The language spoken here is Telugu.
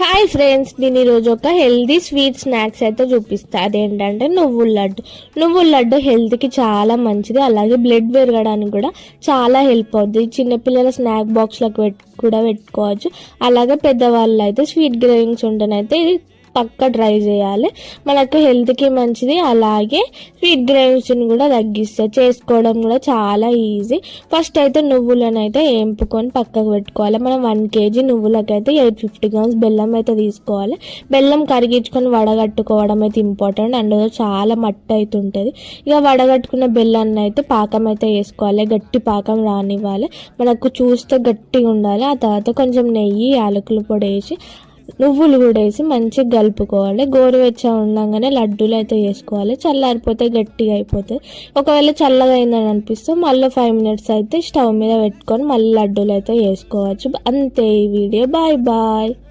హాయ్ ఫ్రెండ్స్, నేను ఈరోజు ఒక హెల్దీ స్వీట్ స్నాక్స్ అయితే చూపిస్తా. అదేంటంటే నువ్వుల లడ్డు హెల్త్కి చాలా మంచిది. అలాగే బ్లడ్ పెరగడానికి కూడా చాలా హెల్ప్ అవుతుంది. చిన్నపిల్లల స్నాక్ బాక్స్లకు కూడా పెట్టుకోవచ్చు. అలాగే పెద్దవాళ్ళు అయితే స్వీట్ గ్రేవింగ్స్ ఉంటేనైతే ఇది పక్క ట్రై చేయాలి. మనకు హెల్త్కి మంచిది. అలాగే స్వీట్ గ్రేవింగ్స్ని కూడా తగ్గిస్తుంది. చేసుకోవడం కూడా చాలా ఈజీ. ఫస్ట్ అయితే నువ్వులను అయితే వేంపుకొని పక్కకు పెట్టుకోవాలి. మనం 1 kg నువ్వులకైతే 850 grams బెల్లం అయితే తీసుకోవాలి. బెల్లం కరిగించుకొని వడగట్టుకోవడం అయితే ఇంపార్టెంట్. అందులో చాలా మట్టి అయితే ఉంటుంది. ఇక వడగట్టుకున్న బెల్లాన్ని అయితే పాకం అయితే వేసుకోవాలి. గట్టి పాకం రానివ్వాలి. మనకు చూస్తే గట్టిగా ఉండాలి. ఆ తర్వాత కొంచెం నెయ్యి, యాలకుల పొడి వేసి నువ్వులు కూడా వేసి మంచిగా కలుపుకోవాలి. గోరువెచ్చ ఉండగానే లడ్డూలు అయితే వేసుకోవాలి. చల్లారిపోతే గట్టిగా అయిపోతుంది. ఒకవేళ చల్లగా అయిందని అనిపిస్తే మళ్ళీ 5 minutes అయితే స్టవ్ మీద పెట్టుకొని మళ్ళీ లడ్డూలు అయితే వేసుకోవచ్చు. అంతే ఈ వీడియో. Bye bye.